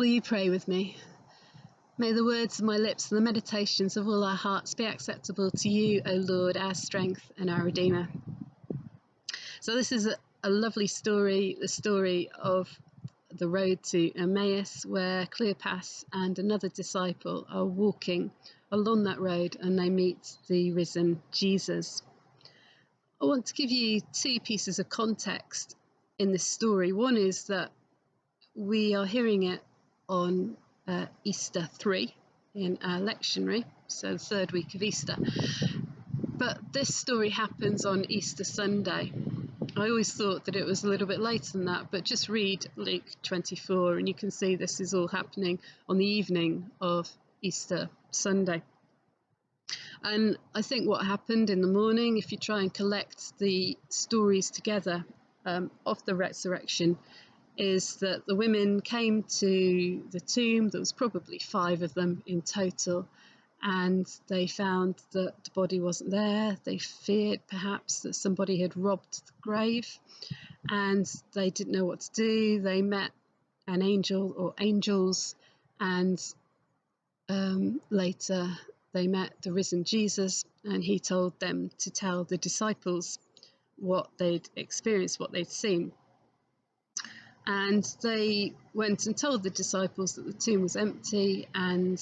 Will you pray with me? May the words of my lips and the meditations of all our hearts be acceptable to you, O Lord, our strength and our Redeemer. So this is a lovely story, the story of the road to Emmaus, where Cleopas and another disciple are walking along that road and they meet the risen Jesus. I want to give you two pieces of context in this story. One is that we are hearing it on Easter 3 in our lectionary, so the third week of Easter. But this story happens on Easter Sunday. I always thought that it was a little bit later than that, but just read Luke 24 and you can see this is all happening on the evening of Easter Sunday. And I think what happened in the morning, if you try and collect the stories together of the resurrection, is that the women came to the tomb. There was probably 5 of them in total, and they found that the body wasn't there. They feared perhaps that somebody had robbed the grave, and they didn't know what to do. They met an angel or angels, and later they met the risen Jesus, and he told them to tell the disciples what they'd experienced, what they'd seen. And they went and told the disciples that the tomb was empty, and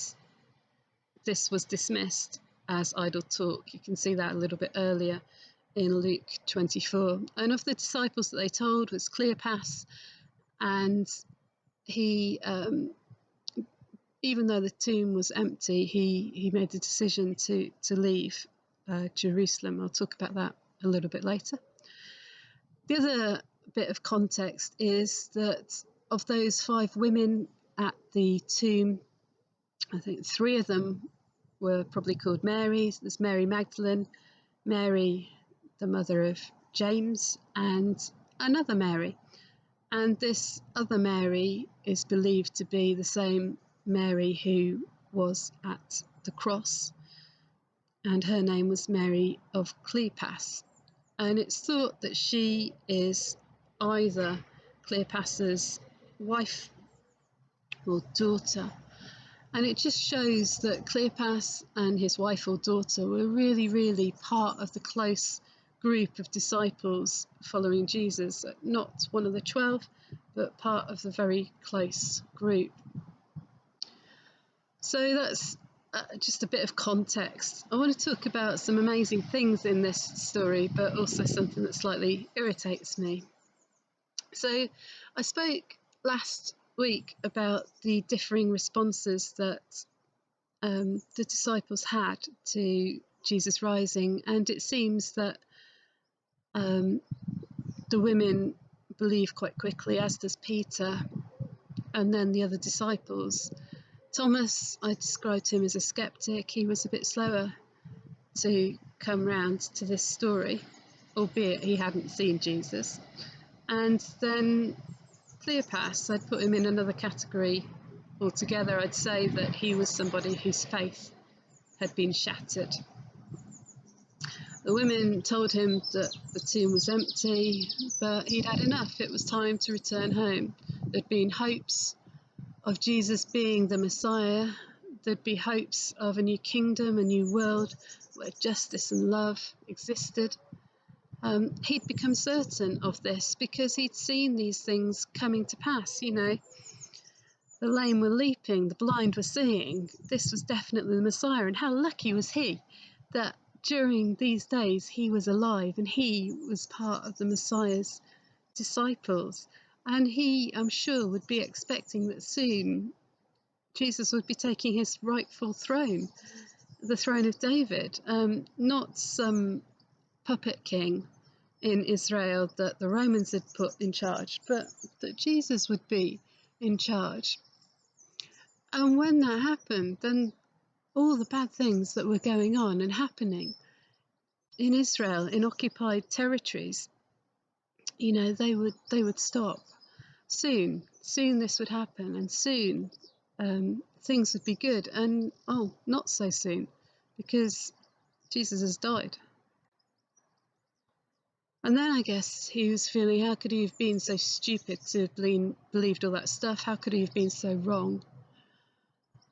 this was dismissed as idle talk. You can see that a little bit earlier in Luke 24. And of the disciples that they told was Cleopas, and he, even though the tomb was empty, he made the decision to leave Jerusalem. I'll talk about that a little bit later. The other bit of context is that of those 5 women at the tomb, I think 3 of them were probably called Mary. There's Mary Magdalene, Mary, the mother of James, and another Mary. And this other Mary is believed to be the same Mary who was at the cross, and her name was Mary of Cleopas. And it's thought that she is either Cleopas's wife or daughter. And it just shows that Cleopas and his wife or daughter were really, really part of the close group of disciples following Jesus. Not one of the 12, but part of the very close group. So that's just a bit of context. I want to talk about some amazing things in this story, but also something that slightly irritates me. So I spoke last week about the differing responses that the disciples had to Jesus rising, and it seems that the women believe quite quickly, as does Peter, and then the other disciples. Thomas, I described him as a skeptic. He was a bit slower to come round to this story, albeit he hadn't seen Jesus. And then Cleopas, I'd put him in another category altogether. I'd say that he was somebody whose faith had been shattered. The women told him that the tomb was empty, but he'd had enough. It was time to return home. There'd been hopes of Jesus being the Messiah. There'd be hopes of a new kingdom, a new world where justice and love existed. He'd become certain of this because he'd seen these things coming to pass. You know, the lame were leaping, the blind were seeing. This was definitely the Messiah, and how lucky was he that during these days he was alive and he was part of the Messiah's disciples. And he, I'm sure, would be expecting that soon Jesus would be taking his rightful throne, the throne of David, not some puppet king in Israel that the Romans had put in charge, but that Jesus would be in charge. And when that happened, then all the bad things that were going on and happening in Israel, in occupied territories, you know, they would stop. Soon this would happen, and soon things would be good. And not so soon, because Jesus has died. And then I guess he was feeling, how could he have been so stupid to have believed all that stuff? How could he have been so wrong?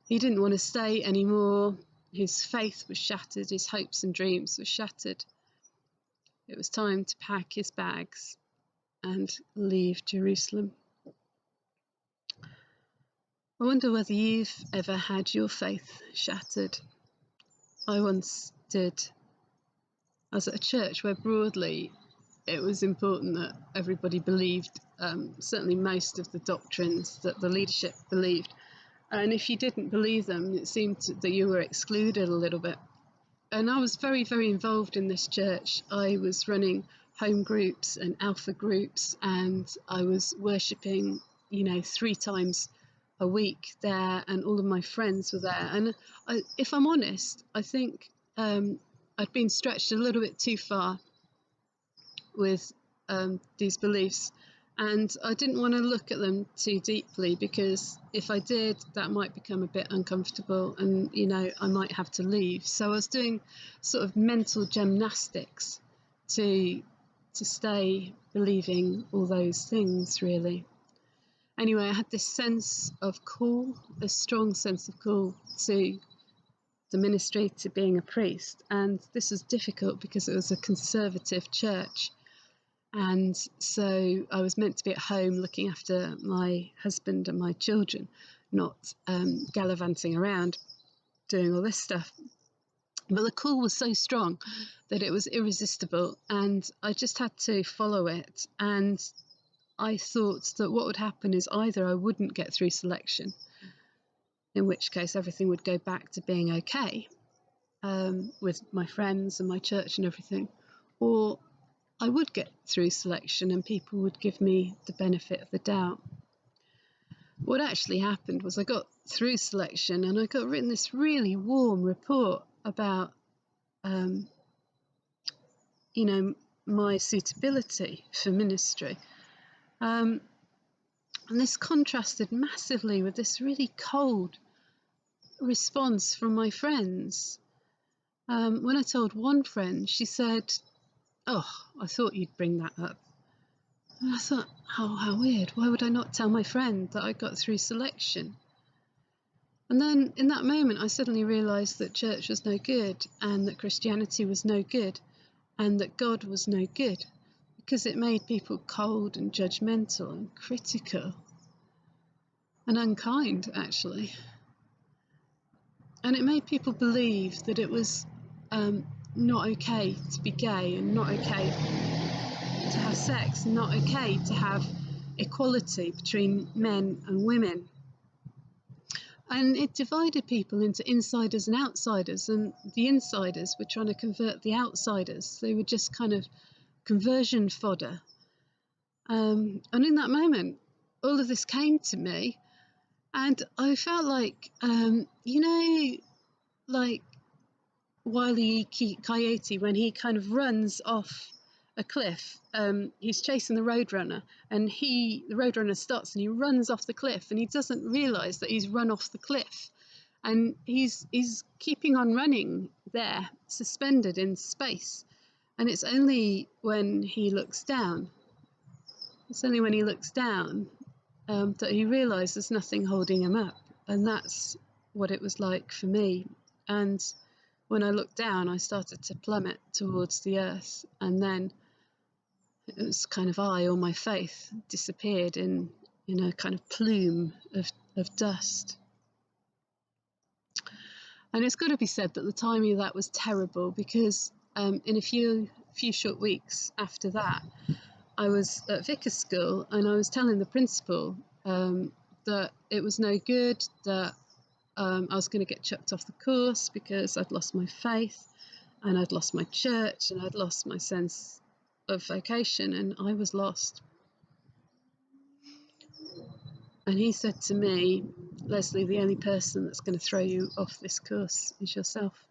He didn't want to stay anymore. His faith was shattered. His hopes and dreams were shattered. It was time to pack his bags and leave Jerusalem. I wonder whether you've ever had your faith shattered. I once did. I was at a church where broadly it was important that everybody believed, certainly most of the doctrines that the leadership believed. And if you didn't believe them, it seemed that you were excluded a little bit. And I was very, very involved in this church. I was running home groups and alpha groups, and I was worshipping, 3 times a week there, and all of my friends were there. And if I'm honest, I think I'd been stretched a little bit too far with these beliefs, and I didn't want to look at them too deeply, because if I did, that might become a bit uncomfortable, and I might have to leave. So I was doing sort of mental gymnastics to stay believing all those things, really. Anyway, I had this sense of call, a strong sense of call to the ministry, to being a priest, and this was difficult because it was a conservative church. And so I was meant to be at home looking after my husband and my children, not gallivanting around doing all this stuff. But the call was so strong that it was irresistible, and I just had to follow it. And I thought that what would happen is either I wouldn't get through selection, in which case everything would go back to being okay with my friends and my church and everything, or I would get through selection and people would give me the benefit of the doubt. What actually happened was I got through selection and I got written this really warm report about, my suitability for ministry. And this contrasted massively with this really cold response from my friends. When I told one friend, she said, "Oh, I thought you'd bring that up." And I thought, how weird. Why would I not tell my friend that I got through selection? And then in that moment, I suddenly realised that church was no good, and that Christianity was no good, and that God was no good, because it made people cold and judgmental and critical and unkind, actually. And it made people believe that it was not okay to be gay, and not okay to have sex, and not okay to have equality between men and women. And it divided people into insiders and outsiders, and the insiders were trying to convert the outsiders. They were just kind of conversion fodder. And in that moment, all of this came to me, and I felt like, like Wile E. Coyote, when he kind of runs off a cliff. He's chasing the roadrunner, and the roadrunner stops and he runs off the cliff, and he doesn't realise that he's run off the cliff, and he's keeping on running there, suspended in space. And it's only when he looks down, that he realises there's nothing holding him up. And that's what it was like for me. And when I looked down, I started to plummet towards the earth, and then it was kind of all my faith disappeared in a kind of plume of dust. And it's got to be said that the timing of that was terrible, because in a few short weeks after that, I was at Vicar's School, and I was telling the principal that it was no good, that I was going to get chucked off the course because I'd lost my faith, and I'd lost my church, and I'd lost my sense of vocation, and I was lost. And he said to me, "Leslie, the only person that's going to throw you off this course is yourself."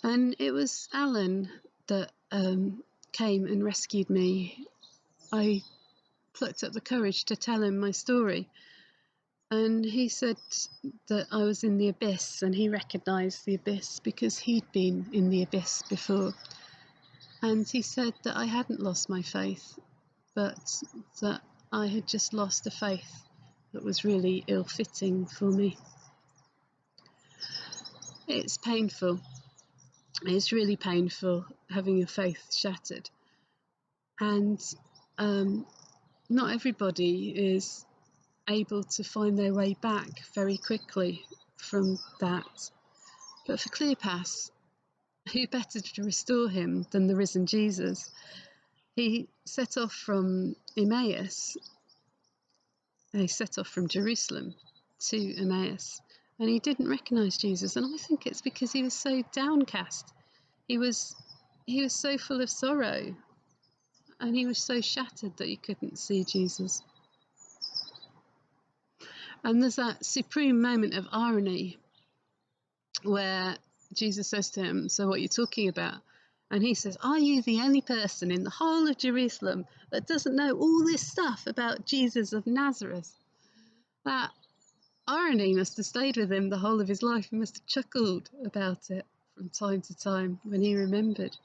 And it was Alan that came and rescued me. I plucked up the courage to tell him my story. And he said that I was in the abyss, and he recognised the abyss because he'd been in the abyss before. And he said that I hadn't lost my faith, but that I had just lost a faith that was really ill-fitting for me. It's painful. It's really painful having your faith shattered. And not everybody is able to find their way back very quickly from that. But for Cleopas, who better to restore him than the risen Jesus? He set off from Emmaus. He set off from Jerusalem to Emmaus, and he didn't recognise Jesus. And I think it's because he was so downcast. He was so full of sorrow, and he was so shattered that he couldn't see Jesus. And there's that supreme moment of irony where Jesus says to him, "So what are you talking about?" And he says, "Are you the only person in the whole of Jerusalem that doesn't know all this stuff about Jesus of Nazareth?" That irony must have stayed with him the whole of his life. He must have chuckled about it from time to time when he remembered.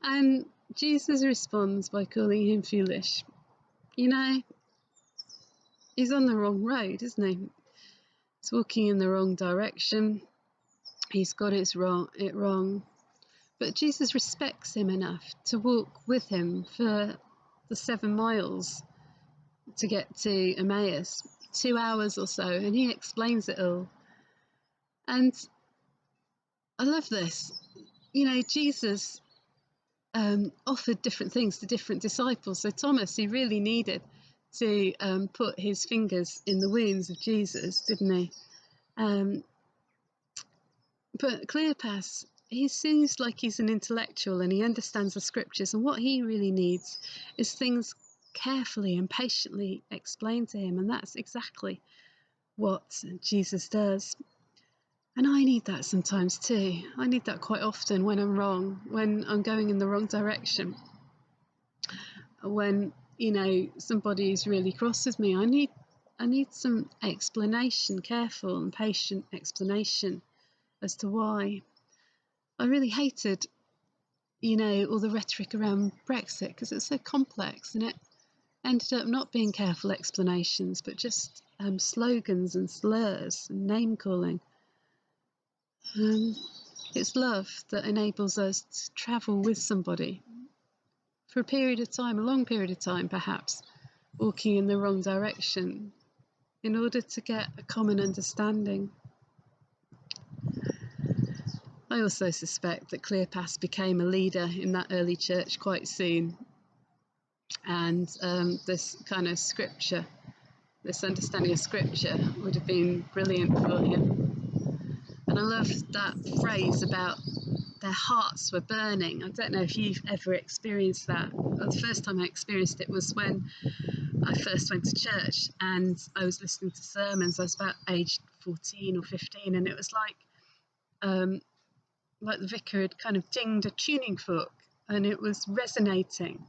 And Jesus responds by calling him foolish. You know, he's on the wrong road, isn't he? He's walking in the wrong direction. He's got it wrong. But Jesus respects him enough to walk with him for the 7 miles to get to Emmaus, 2 hours or so, and he explains it all. And I love this. You know, Jesus offered different things to different disciples. So Thomas, he really needed to put his fingers in the wounds of Jesus, didn't he? But Cleopas, he seems like he's an intellectual and he understands the scriptures, and what he really needs is things carefully and patiently explained to him, and that's exactly what Jesus does. And I need that sometimes too. I need that quite often when I'm wrong, when I'm going in the wrong direction, when, you know, somebody's really cross with me. I need some explanation, careful and patient explanation as to why. I really hated, you know, all the rhetoric around Brexit because it's so complex, and it ended up not being careful explanations, but just slogans and slurs and name calling. It's love that enables us to travel with somebody for a period of time, a long period of time perhaps, walking in the wrong direction in order to get a common understanding. I also suspect that Cleopas became a leader in that early church quite soon, and this kind of scripture, this understanding of scripture would have been brilliant for him. And I love that phrase about their hearts were burning. I don't know if you've ever experienced that. The first time I experienced it was when I first went to church and I was listening to sermons. I was about age 14 or 15, and it was like the vicar had kind of dinged a tuning fork and it was resonating.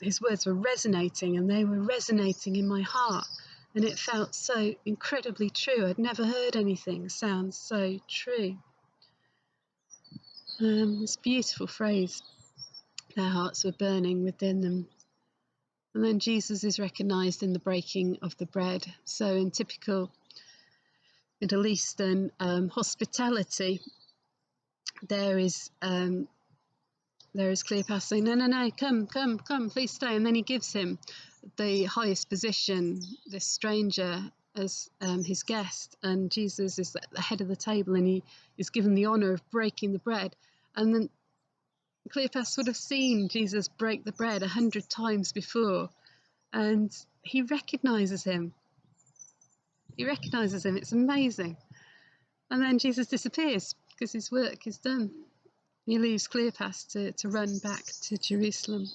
His words were resonating, and they were resonating in my heart. And it felt so incredibly true. I'd never heard anything sound so true. This beautiful phrase, their hearts were burning within them. And then Jesus is recognised in the breaking of the bread. So in typical Middle Eastern hospitality, there is Cleopas saying, no, come, please stay. And then he gives him the highest position, this stranger, as his guest. And Jesus is at the head of the table, and he is given the honour of breaking the bread. And then Cleopas would have seen Jesus break the bread 100 times before, and he recognises him. It's amazing. And then Jesus disappears because his work is done. He leaves Cleopas to run back to Jerusalem.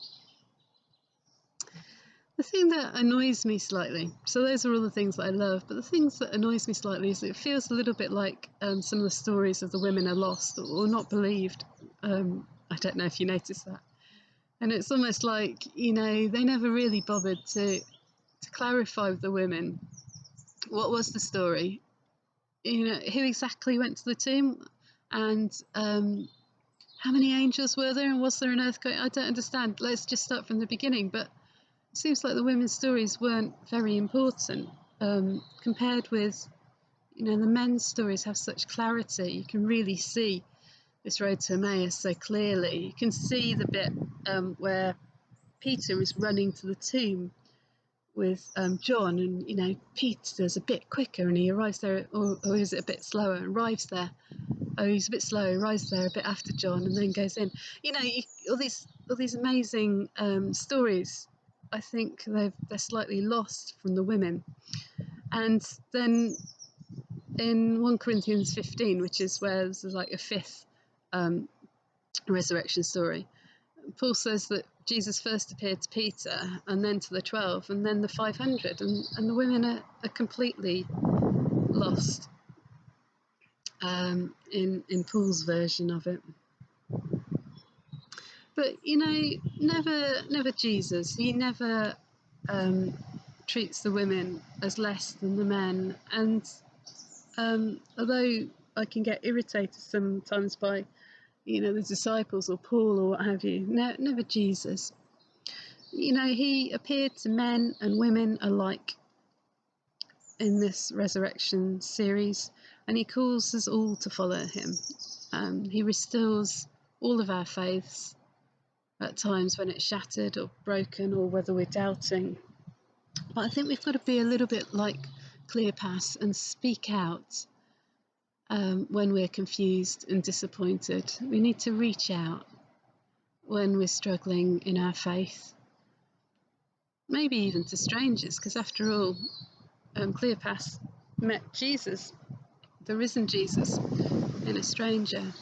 The thing that annoys me slightly, so those are all the things that I love, but the things that annoys me slightly is it feels a little bit like some of the stories of the women are lost or not believed. I don't know if you noticed that. And it's almost like, you know, they never really bothered to clarify with the women what was the story, you know, who exactly went to the tomb, and how many angels were there and was there an earthquake? I don't understand. Let's just start from the beginning. But it seems like the women's stories weren't very important compared with, the men's stories have such clarity. You can really see this road to Emmaus so clearly. You can see the bit where Peter is running to the tomb with John, and Peter's a bit quicker and he arrives there, or is it a bit slower and arrives there? Oh, he's a bit slow, arrives there a bit after John and then goes in. All these amazing stories. I think they're slightly lost from the women. And then in 1 Corinthians 15, which is where there's like a fifth resurrection story, Paul says that Jesus first appeared to Peter and then to the 12 and then the 500, and the women are completely lost in Paul's version of it. But never Jesus. He never treats the women as less than the men. And although I can get irritated sometimes by the disciples or Paul or what have you, never Jesus. He appeared to men and women alike in this resurrection series, and he calls us all to follow him. He restores all of our faiths at times when it's shattered or broken, or whether we're doubting. But I think we've got to be a little bit like Cleopas and speak out when we're confused and disappointed. We need to reach out when we're struggling in our faith, maybe even to strangers, because after all, Cleopas met Jesus, the risen Jesus, in a stranger.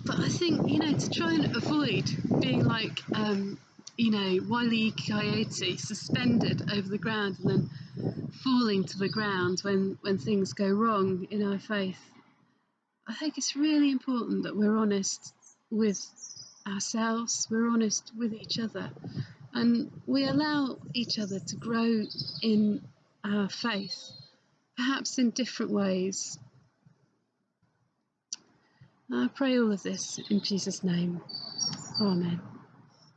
But I think, to try and avoid being like, Wile E. Coyote, suspended over the ground and then falling to the ground when things go wrong in our faith, I think it's really important that we're honest with ourselves, we're honest with each other, and we allow each other to grow in our faith, perhaps in different ways. I pray all of this in Jesus' name. Amen.